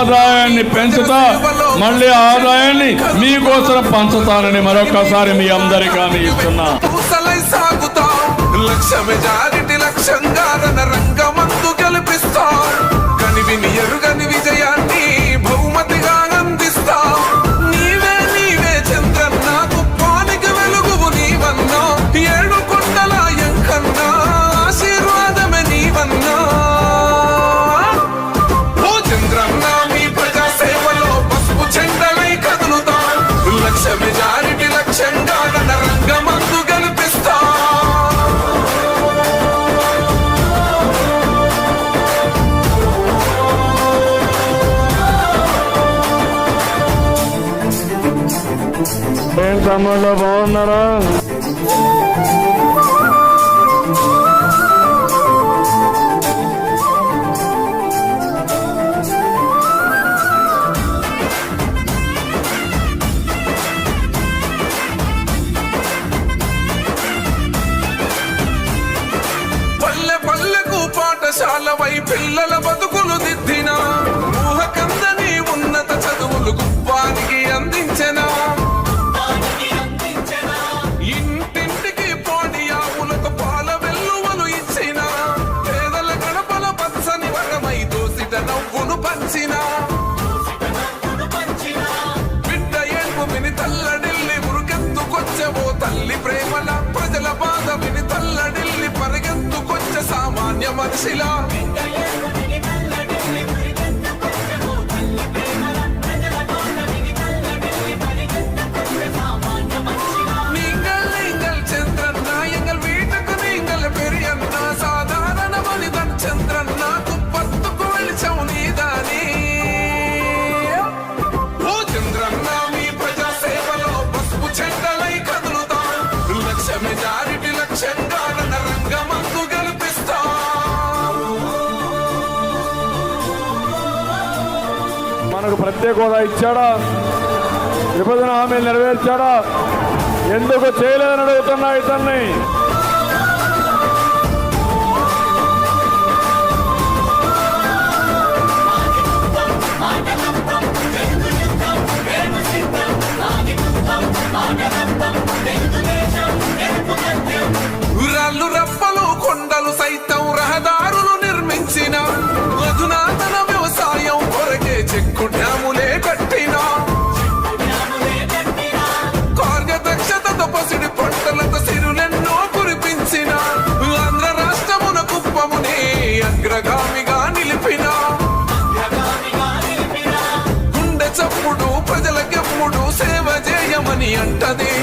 ఆదాయాన్ని పెంచుతా, మళ్ళీ ఆదాయాన్ని మీకోసం పంచుతానని మరొకసారి మీ అందరికీ హామీ ఇస్తున్నా. లక్ష మెజారిటీ లక్ష్యంగా రంగమందు గెలిపిస్తా. కనివిని ఎరుగని విజయాన్ని బహుమతిగా అందిస్తా. నీవే నీవే చంద్రన్న, కుప్పానికి వెలుగువు నీవన్నా. ఏడు కొండల ఎంకన్నా ఆశీర్వాదమే నీవన్నా. ఓ చంద్రన్న, మీ ప్రజా సేవలో పసుపు చెండలై కదులుతా. లక్ష మెజారిటీ లక్ష్యంగా రంగమందు గెలిపిస్తా. ఏం తమ్ముళ్ళు బాగున్నారా? పల్లె పల్లెకు పాఠశాలవై పిల్లల బతుకులు దిద్దిన, ఊహకందని ఉన్నత చదువులు కుప్పానికి అందించెనా. ఇంటింటికి పోడియావులకు పాల వెల్లువలు ఇచ్చిన, పేదల గడపల పచ్చని వరమై దోసిట నవ్వును పంచిన. బిడ్డ ఏడుపు విని తల్లడిల్లి మురుగెత్తుకొచ్చెవో తల్లి ప్రేమల, ప్రజల బాధ విని తల్లడిల్లి పరిగెత్తుకొచ్చే సామాన్య మనిషిలా. మెజారిటీ లక్ష్యంగా రంగమందు గెలిపిస్తా. మనకు ప్రత్యేక హోదా ఇచ్చాడా? విభజన హామీలు నెరవేర్చాడా? ఎందుకు చేయలేదని అడుగుతున్నా ఇతన్ని. రాళ్ళు రప్పలు కొండలు సైతం రహదారులు నిర్మించిన, అధునాతన వ్యవసాయం కొరకే చెక్కు డ్యాములే కట్టిన. కార్యదక్షతతో పసిడి పంటలతో సిరులెన్నో కురిపించిన, ఆంధ్ర రాష్ట్రమున కుప్పమునే అగ్రగామిగా నిలిపిన. గుండె చప్పుడు ప్రజలకెప్పుడు సేవ చేయమని అంటది.